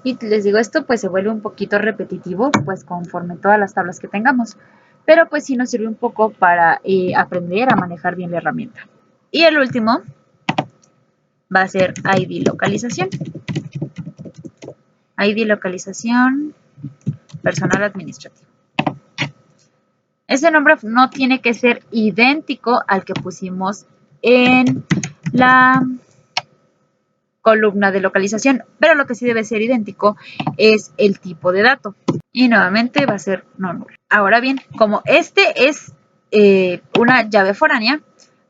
Y les digo, esto pues se vuelve un poquito repetitivo, pues conforme todas las tablas que tengamos. Pero pues sí nos sirve un poco para aprender a manejar bien la herramienta. Y el último va a ser ID localización. ID localización, personal administrativo. Ese nombre no tiene que ser idéntico al que pusimos en la columna de localización, pero lo que sí debe ser idéntico es el tipo de dato. Y nuevamente va a ser no nulo. Ahora bien, como este es una llave foránea,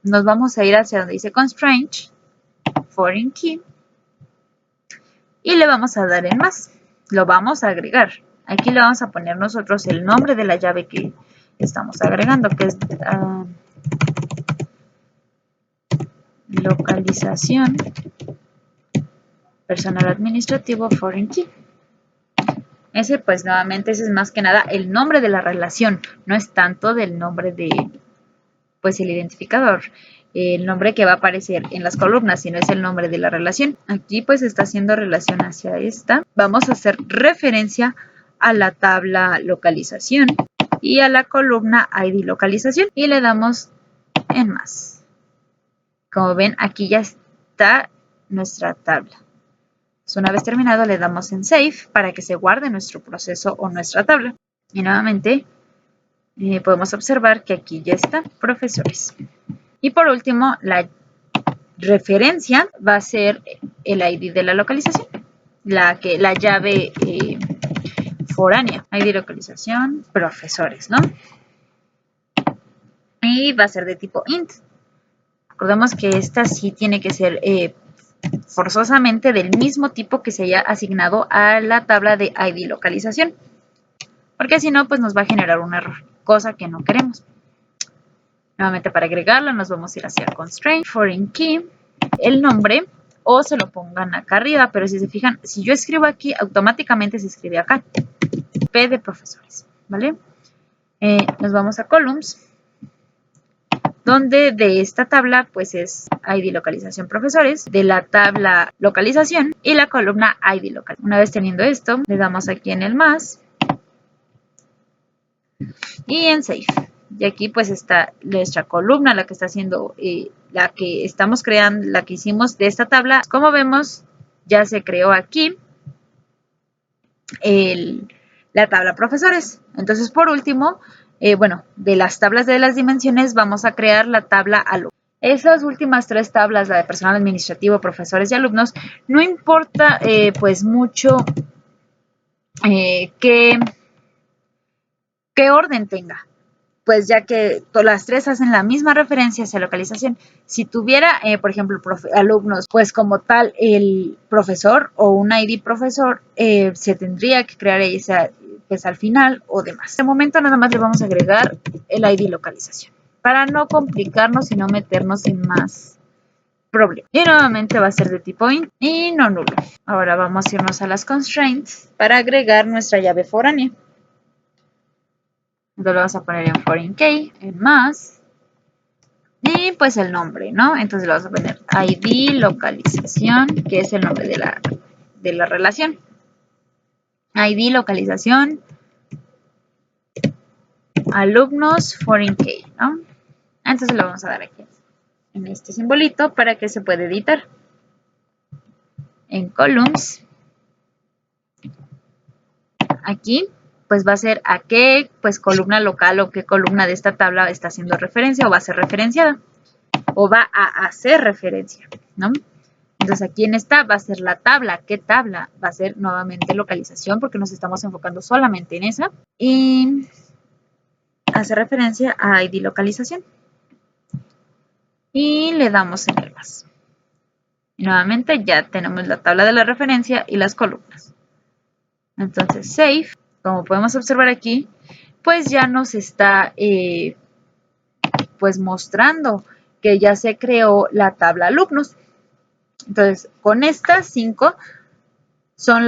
nos vamos a ir hacia donde dice constraint, foreign key, y le vamos a dar en más. Lo vamos a agregar. Aquí le vamos a poner nosotros el nombre de la llave que estamos agregando, que es localización, personal administrativo, foreign key. Ese pues nuevamente ese es más que nada el nombre de la relación, no es tanto del nombre de pues el identificador, el nombre que va a aparecer en las columnas, sino es el nombre de la relación. Aquí pues está haciendo relación hacia esta. Vamos a hacer referencia a la tabla localización y a la columna ID localización y le damos en más. Como ven, aquí ya está nuestra tabla. Una vez terminado le damos en Save para que se guarde nuestro proceso o nuestra tabla. Y nuevamente podemos observar que aquí ya está profesores. Y por último, la referencia va a ser el ID de la localización, la llave foránea. ID localización, profesores, ¿no? Y va a ser de tipo int. Recordemos que esta sí tiene que ser forzosamente del mismo tipo que se haya asignado a la tabla de ID localización, porque si no pues nos va a generar un error, cosa que no queremos. Nuevamente para agregarla nos vamos a ir hacia constraint, foreign key, el nombre, o se lo pongan acá arriba, pero si se fijan, si yo escribo aquí, automáticamente se escribe acá, P de profesores, ¿vale? Nos vamos a columns, donde de esta tabla pues es ID localización profesores, de la tabla localización y la columna ID local. Una vez teniendo esto, le damos aquí en el más y en Save. Y aquí pues está nuestra columna, la que está haciendo, la que estamos creando, la que hicimos de esta tabla. Como vemos, ya se creó aquí la tabla profesores. Entonces por último, bueno, de las tablas de las dimensiones vamos a crear la tabla alumnos. Esas últimas tres tablas, la de personal administrativo, profesores y alumnos, no importa pues mucho qué orden tenga, pues ya que las tres hacen la misma referencia hacia localización. Si tuviera, por ejemplo, alumnos, pues como tal el profesor o un ID profesor, se tendría que crear esa pues al final o demás. De momento nada más le vamos a agregar el ID localización para no complicarnos y no meternos en más problemas. Y nuevamente va a ser de tipo int y no nulo. Ahora vamos a irnos a las constraints para agregar nuestra llave foránea. Entonces lo vamos a poner en foreign key, en más, y pues el nombre, ¿no? Entonces lo vamos a poner ID localización, que es el nombre de la relación. ID localización, alumnos foreign key, ¿no? Entonces lo vamos a dar aquí, en este simbolito, para que se pueda editar. En columns, aquí, pues va a ser a qué pues columna local o qué columna de esta tabla está haciendo referencia o va a ser referenciada o va a hacer referencia, ¿no? Entonces aquí en esta va a ser la tabla. ¿Qué tabla? Va a ser nuevamente localización porque nos estamos enfocando solamente en esa. Y hace referencia a ID localización. Y le damos en el más. Y nuevamente ya tenemos la tabla de la referencia y las columnas. Entonces Save, como podemos observar aquí, pues ya nos está pues mostrando que ya se creó la tabla alumnos. Entonces, con estas 5 son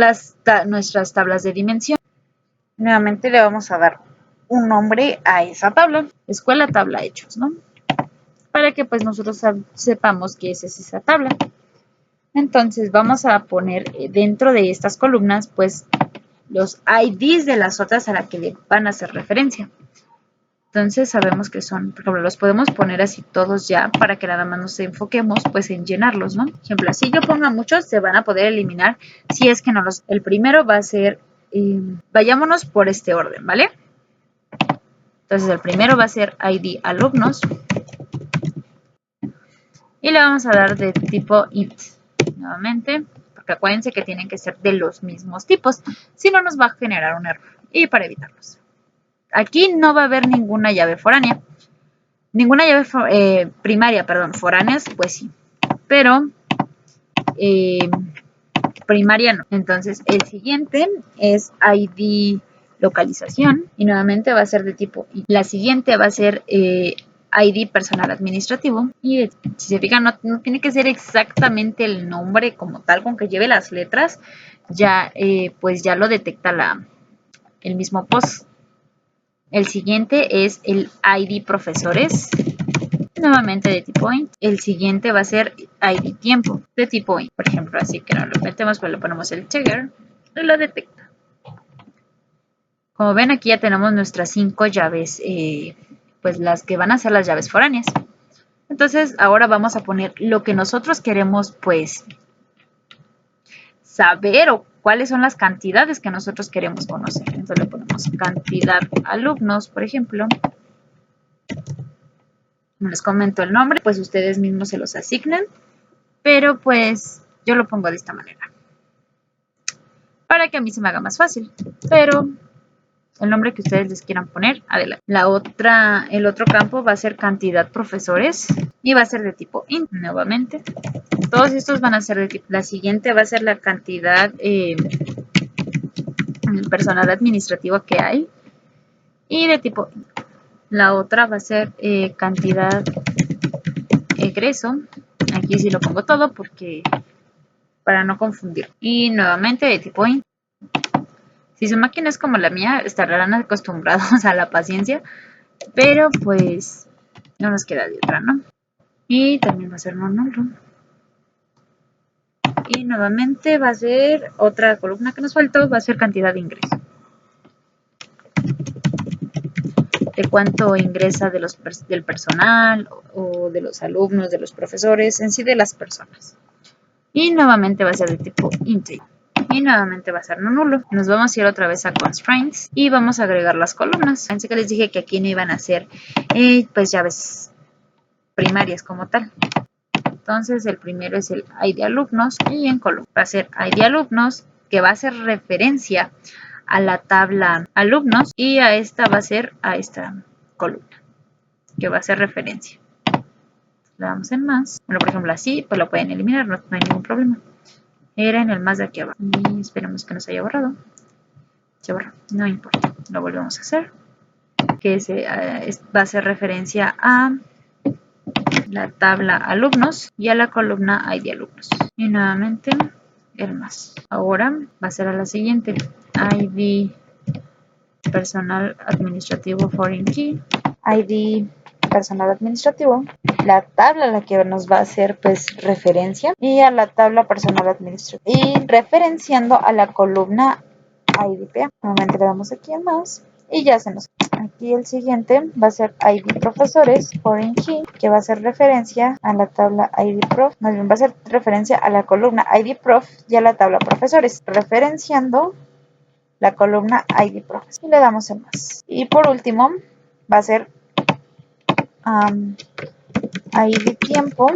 nuestras tablas de dimensión. Nuevamente le vamos a dar un nombre a esa tabla, escuela tabla hechos, ¿no? Para que pues nosotros sepamos que esa es esa tabla. Entonces vamos a poner dentro de estas columnas pues los IDs de las otras a las que le van a hacer referencia. Entonces sabemos que son, por ejemplo, los podemos poner así todos ya para que nada más nos enfoquemos pues en llenarlos, ¿no? Por ejemplo, si yo pongo muchos se van a poder eliminar si es que no los... El primero va a ser, vayámonos por este orden, ¿vale? Entonces el primero va a ser ID alumnos y le vamos a dar de tipo int, nuevamente, porque acuérdense que tienen que ser de los mismos tipos, si no nos va a generar un error y para evitarlos. Aquí no va a haber ninguna llave foránea. Ninguna llave primaria, perdón, foráneas, pues sí. Pero primaria no. Entonces, el siguiente es ID localización. Y nuevamente va a ser de tipo I. La siguiente va a ser ID personal administrativo. Y si se fijan, no tiene que ser exactamente el nombre como tal, con que lleve las letras. Ya, pues ya lo detecta el mismo post. El siguiente es el ID profesores, nuevamente de tipo int. El siguiente va a ser ID tiempo, de tipo int. Por ejemplo, así que no lo metemos, pues le ponemos el checker y lo detecta. Como ven, aquí ya tenemos nuestras 5 llaves, pues las que van a ser las llaves foráneas. Entonces, ahora vamos a poner lo que nosotros queremos, pues, saber o cuáles son las cantidades que nosotros queremos conocer. Entonces le ponemos cantidad alumnos, por ejemplo. No les comento el nombre, pues ustedes mismos se los asignan, pero pues yo lo pongo de esta manera para que a mí se me haga más fácil, pero el nombre que ustedes les quieran poner, adelante. El otro campo va a ser cantidad profesores y va a ser de tipo int nuevamente. Todos estos van a ser de tipo. La siguiente va a ser la cantidad personal administrativo que hay y de tipo int. La otra va a ser cantidad egreso. Aquí sí lo pongo todo porque para no confundir. Y nuevamente de tipo int. Si su máquina es como la mía, estarán acostumbrados a la paciencia, pero pues no nos queda de otra, ¿no? Y también va a ser nulo. Y nuevamente va a ser otra columna que nos faltó, va a ser cantidad de ingreso. De cuánto ingresa del personal o de los alumnos, de los profesores, en sí de las personas. Y nuevamente va a ser de tipo integer. Y nuevamente va a ser no nulo. Nos vamos a ir otra vez a constraints y vamos a agregar las columnas. Pensé que les dije que aquí no iban a ser pues llaves primarias como tal. Entonces el primero es el ID alumnos y en columna va a ser ID alumnos, que va a hacer referencia a la tabla alumnos, y a esta va a ser a esta columna que va a hacer referencia. Le damos en más. Bueno, por ejemplo así, pues lo pueden eliminar, no hay ningún problema. Era en el más de aquí abajo. Y esperemos que no se haya borrado. Se borró, no importa. Lo volvemos a hacer. Que va a hacer referencia a la tabla alumnos y a la columna ID alumnos. Y nuevamente el más. Ahora va a ser a la siguiente. ID personal administrativo foreign key. ID personal administrativo, la tabla a la que nos va a hacer pues referencia, y a la tabla personal administrativo, y referenciando a la columna IDP. Nuevamente le damos aquí en más y ya se nos... Aquí el siguiente va a ser ID profesores foreign key, que va a hacer referencia a la tabla ID prof, más bien va a hacer referencia a la columna ID prof y a la tabla profesores, referenciando la columna ID profes, y le damos en más. Y por último va a ser ID tiempo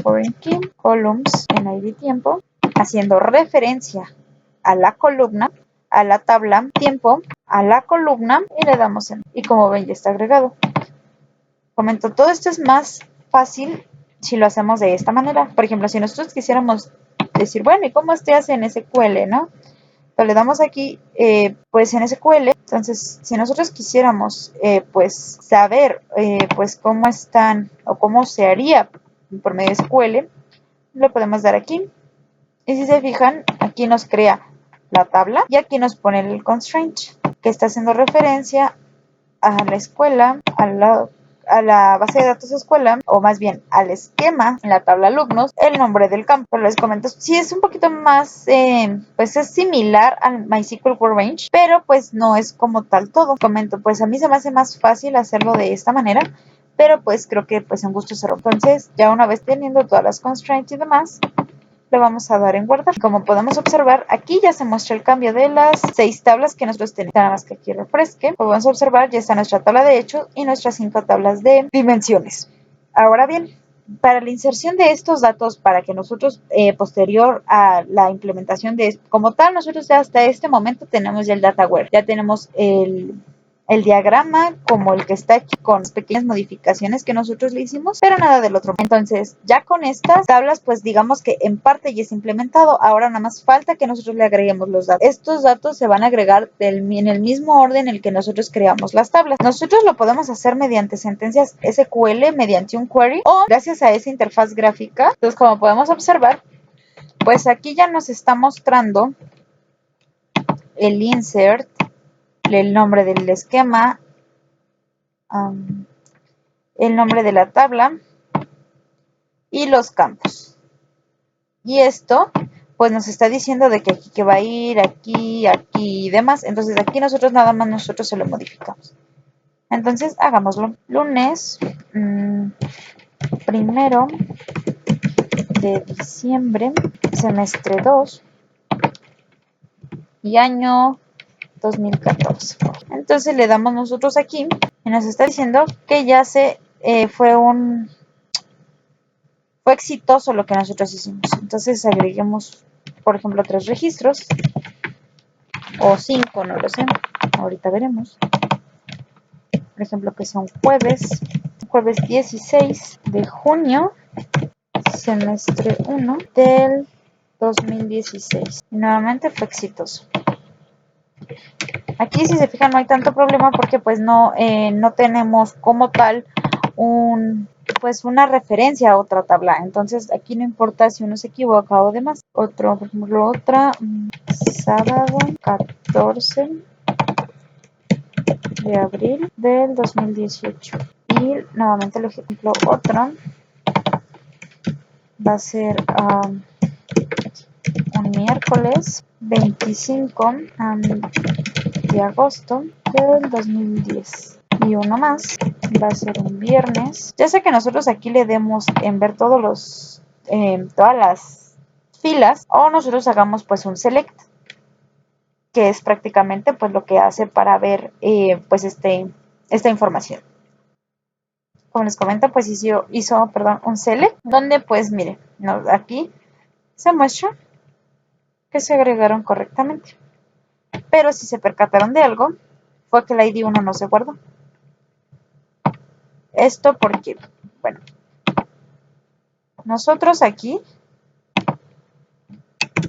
foreign key columns en ID tiempo, haciendo referencia a la columna, a la tabla tiempo, a la columna, y le damos en. Y como ven, ya está agregado. Comento, todo esto es más fácil si lo hacemos de esta manera. Por ejemplo, si nosotros quisiéramos decir, bueno, ¿y cómo se hace en SQL, no? Entonces le damos aquí, pues en SQL. Entonces, si nosotros quisiéramos, pues saber, pues cómo están o cómo se haría por medio de SQL, lo podemos dar aquí. Y si se fijan, aquí nos crea la tabla y aquí nos pone el constraint, que está haciendo referencia a la escuela, a la base de datos escuela, o más bien al esquema en la tabla alumnos, el nombre del campo. Pero les comento, sí es un poquito más, pues es similar al MySQL Workbench, pero pues no es como tal todo. Comento, pues a mí se me hace más fácil hacerlo de esta manera, pero pues creo que pues en gusto se rompe. Entonces, ya una vez teniendo todas las constraints y demás, le vamos a dar en guardar. Como podemos observar, aquí ya se muestra el cambio de las 6 tablas que nosotros tenemos. Nada más que aquí refresque. Como podemos observar, ya está nuestra tabla de hechos y nuestras 5 tablas de dimensiones. Ahora bien, para la inserción de estos datos, para que nosotros, posterior a la implementación de como tal, nosotros ya hasta este momento tenemos ya el DataWare, ya tenemos el diagrama como el que está aquí con pequeñas modificaciones que nosotros le hicimos, pero nada del otro. Entonces, ya con estas tablas, pues digamos que en parte ya es implementado. Ahora nada más falta que nosotros le agreguemos los datos. Estos datos se van a agregar en el mismo orden en el que nosotros creamos las tablas. Nosotros lo podemos hacer mediante sentencias SQL, mediante un query o gracias a esa interfaz gráfica. Entonces, como podemos observar, pues aquí ya nos está mostrando el insert, el nombre del esquema, el nombre de la tabla y los campos. Y esto pues nos está diciendo de que aquí que va a ir, aquí, aquí y demás. Entonces aquí nosotros nada más nosotros se lo modificamos. Entonces hagámoslo. Lunes 1 de diciembre, semestre 2 y año 2014. Entonces le damos nosotros aquí y nos está diciendo que ya fue exitoso lo que nosotros hicimos. Entonces agreguemos, por ejemplo, 3 registros o 5, no lo sé. Ahorita veremos. Por ejemplo, que sea un jueves 16 de junio, semestre 1 del 2016. Y nuevamente fue exitoso. Aquí, si se fijan, no hay tanto problema porque pues no tenemos como tal una referencia a otra tabla. Entonces aquí no importa si uno se equivoca o demás. Por ejemplo, sábado 14 de abril del 2018. Y nuevamente el ejemplo otro va a ser un miércoles 25 de agosto del 2010. Y uno más va a ser un viernes. Ya sea que nosotros aquí le demos en ver todas las filas, o nosotros hagamos pues un select, que es prácticamente pues lo que hace para ver pues esta información. Como les comento, pues hizo un select, donde pues mire, aquí se muestra que se agregaron correctamente. Pero si se percataron de algo, fue que el ID 1 no se guardó. Esto porque, bueno, nosotros aquí,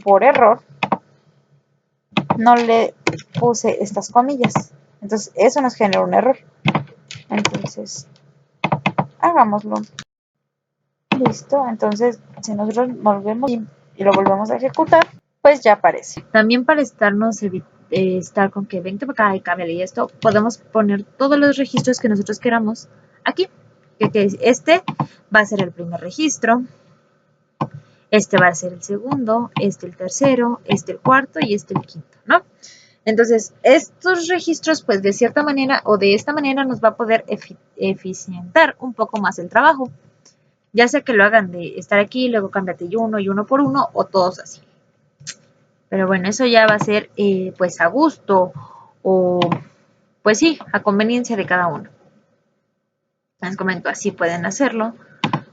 por error, no le puse estas comillas. Entonces, eso nos generó un error. Entonces, hagámoslo. Listo. Entonces, si nosotros volvemos y lo volvemos a ejecutar, pues ya aparece. También para estar con que vente para acá y cámbiale y esto, podemos poner todos los registros que nosotros queramos aquí. Que este va a ser el primer registro, este va a ser el segundo, este el tercero, este el cuarto y este el quinto, ¿no? Entonces, estos registros, pues de cierta manera o de esta manera nos va a poder eficientar un poco más el trabajo. Ya sea que lo hagan de estar aquí, luego cámbiate y uno por uno, o todos así. Pero bueno, eso ya va a ser pues a gusto o pues sí, a conveniencia de cada uno. Les comento, así pueden hacerlo.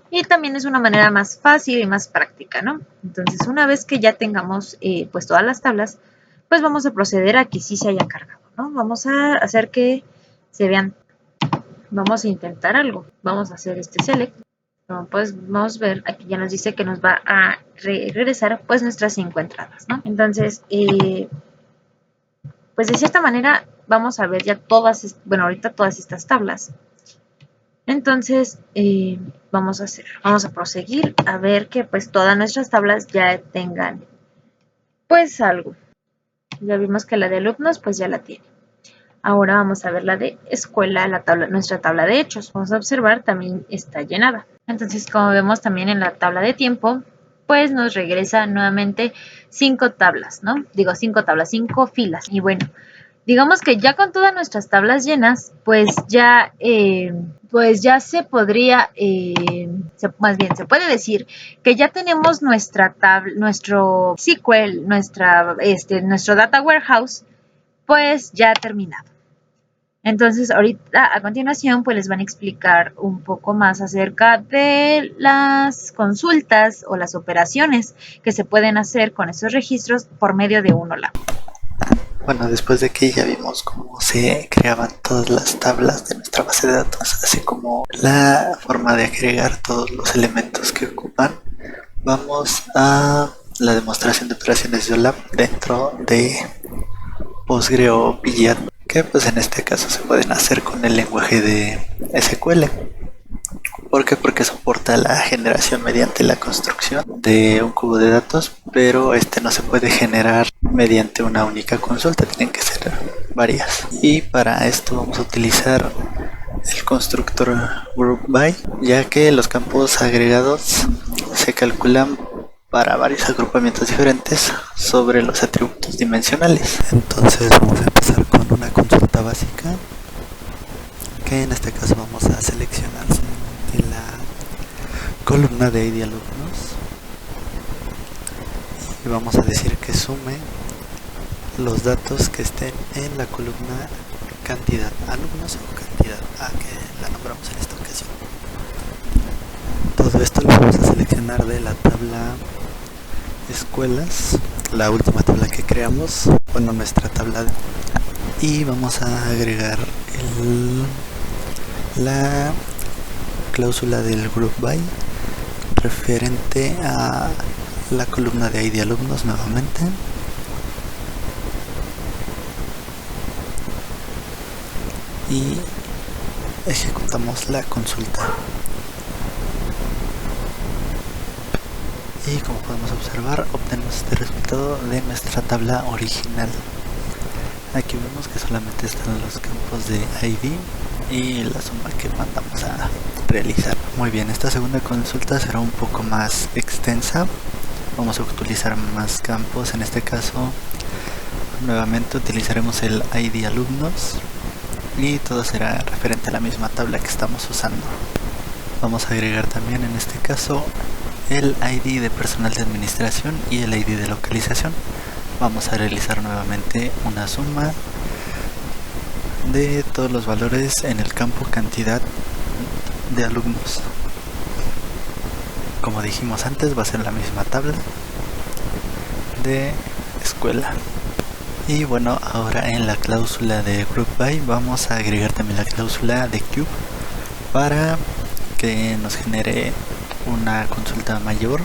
Y también es una manera más fácil y más práctica, ¿no? Entonces, una vez que ya tengamos pues todas las tablas, pues vamos a proceder a que sí se haya cargado, ¿no? Vamos a hacer que se vean. Vamos a intentar algo. Vamos a hacer este select. Como podemos ver, aquí ya nos dice que nos va a regresar pues nuestras 5 entradas, ¿no? Entonces, pues de cierta manera vamos a ver ya ahorita todas estas tablas. Entonces, vamos a proseguir a ver que pues todas nuestras tablas ya tengan pues algo. Ya vimos que la de alumnos pues ya la tiene. Ahora vamos a ver la de escuela, nuestra tabla de hechos. Vamos a observar, también está llenada. Entonces, como vemos también en la tabla de tiempo, pues nos regresa nuevamente 5 tablas, ¿no? Digo 5 tablas, 5 filas. Y bueno, digamos que ya con todas nuestras tablas llenas, pues ya se podría, más bien se puede decir que ya tenemos nuestra tabla, nuestro SQL, nuestro Data Warehouse, pues ya terminado. Entonces, ahorita a continuación, pues les van a explicar un poco más acerca de las consultas o las operaciones que se pueden hacer con esos registros por medio de un OLAP. Bueno, después de que ya vimos cómo se creaban todas las tablas de nuestra base de datos, así como la forma de agregar todos los elementos que ocupan, vamos a la demostración de operaciones de OLAP dentro de Postgre o Pillat, que pues en este caso se pueden hacer con el lenguaje de SQL. ¿Por qué? Porque soporta la generación mediante la construcción de un cubo de datos, pero este no se puede generar mediante una única consulta, tienen que ser varias. Y para esto vamos a utilizar el constructor GroupBy, ya que los campos agregados se calculan para varios agrupamientos diferentes sobre los atributos dimensionales. Entonces vamos a empezar con una consulta básica, que en este caso vamos a seleccionar la columna de ID alumnos y vamos a decir que sume los datos que estén en la columna cantidad alumnos o cantidad A, que la nombramos en esta ocasión. Todo esto lo vamos a seleccionar de la tabla escuelas, la última tabla que creamos, bueno, nuestra tabla, y vamos a agregar la cláusula del GroupBy referente a la columna de ID alumnos nuevamente. Y ejecutamos la consulta. Y como podemos observar, obtenemos este resultado de nuestra tabla original. Aquí vemos que solamente están los campos de ID y la suma que mandamos a realizar. Muy bien, esta segunda consulta será un poco más extensa. Vamos a utilizar más campos. En este caso, nuevamente utilizaremos el ID alumnos y todo será referente a la misma tabla que estamos usando. Vamos a agregar también en este caso el ID de personal de administración y el ID de localización. Vamos a realizar nuevamente una suma de todos los valores en el campo cantidad de alumnos. Como dijimos antes, va a ser la misma tabla de escuela. Y bueno, ahora en la cláusula de GroupBy vamos a agregar también la cláusula de Cube para que nos genere una consulta mayor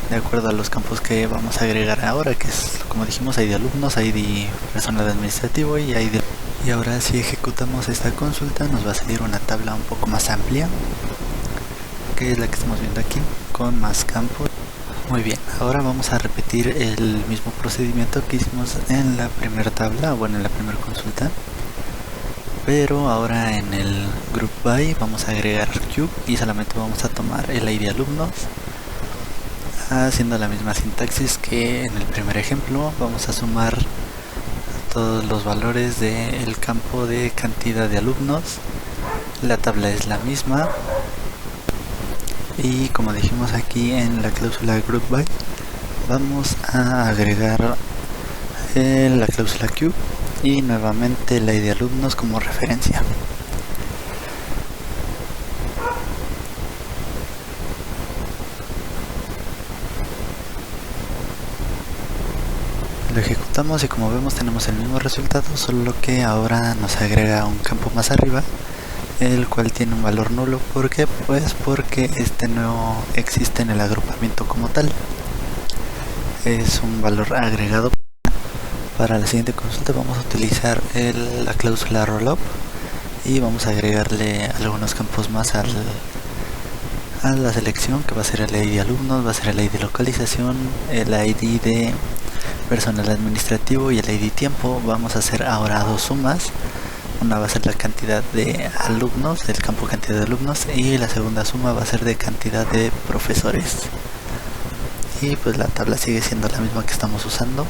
de acuerdo a los campos que vamos a agregar ahora, que es, como dijimos, ID alumnos, ID personal administrativo y ID. Y ahora si ejecutamos esta consulta nos va a salir una tabla un poco más amplia, que es la que estamos viendo aquí, con más campos. Muy bien, ahora vamos a repetir el mismo procedimiento que hicimos en la primera tabla, bueno, en la primera consulta, pero ahora en el GroupBy vamos a agregar Cube y solamente vamos a tomar el ID alumnos, haciendo la misma sintaxis que en el primer ejemplo. Vamos a sumar todos los valores del campo de cantidad de alumnos, la tabla es la misma. Y como dijimos aquí en la cláusula GroupBy, vamos a agregar la cláusula Cube y nuevamente la ID de alumnos como referencia. Lo ejecutamos y como vemos tenemos el mismo resultado, solo que ahora nos agrega un campo más arriba, el cual tiene un valor nulo. ¿Por qué? Pues porque este no existe en el agrupamiento como tal, es un valor agregado. Para la siguiente consulta vamos a utilizar la cláusula rollup y vamos a agregarle algunos campos más a la selección, que va a ser el ID alumnos, va a ser el ID localización, el ID de personal administrativo y el ID tiempo, vamos a hacer ahora dos sumas. Una va a ser la cantidad de alumnos, del campo cantidad de alumnos, y la segunda suma va a ser de cantidad de profesores. Y pues la tabla sigue siendo la misma que estamos usando,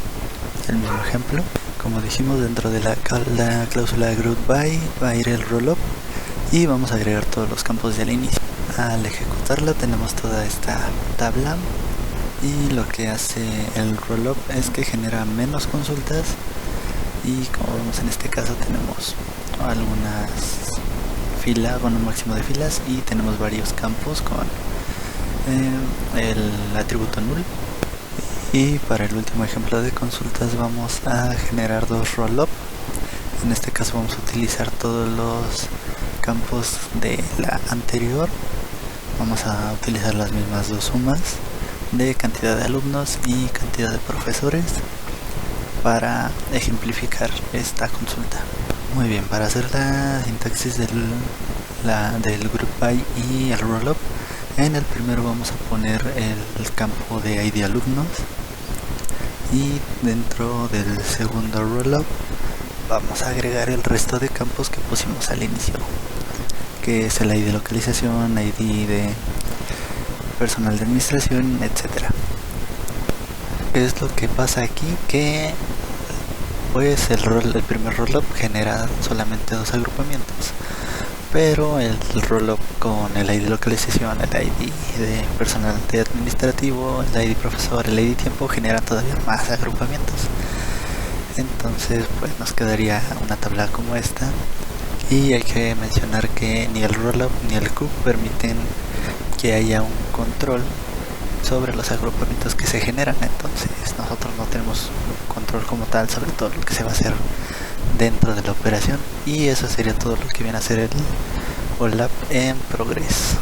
el mismo ejemplo. Como dijimos, dentro de la cláusula group by va a ir el rollup y vamos a agregar todos los campos del inicio. Al ejecutarla tenemos toda esta tabla, y lo que hace el rollup es que genera menos consultas, y como vemos en este caso tenemos algunas filas con un máximo de filas, y tenemos varios campos con el atributo null. Y para el último ejemplo de consultas vamos a generar dos rollup. En este caso vamos a utilizar todos los campos de la anterior. Vamos a utilizar las mismas dos sumas de cantidad de alumnos y cantidad de profesores para ejemplificar esta consulta. Muy bien, para hacer la sintaxis del group by y el rollup, en el primero vamos a poner el campo de ID alumnos, y dentro del segundo rollup vamos a agregar el resto de campos que pusimos al inicio, que es el ID de localización, ID de personal de administración, etcétera. ¿Qué es lo que pasa aquí? Que pues el primer rollup genera solamente dos agrupamientos, pero el rollup con el ID de localización, el ID de personal de administrativo, el ID profesor, el ID tiempo generan todavía más agrupamientos. Entonces pues nos quedaría una tabla como esta, y hay que mencionar que ni el rollup ni el cube permiten que haya un control sobre los agrupamientos que se generan. Entonces nosotros no tenemos control como tal sobre todo lo que se va a hacer dentro de la operación, y eso sería todo lo que viene a ser el rollup en Progress.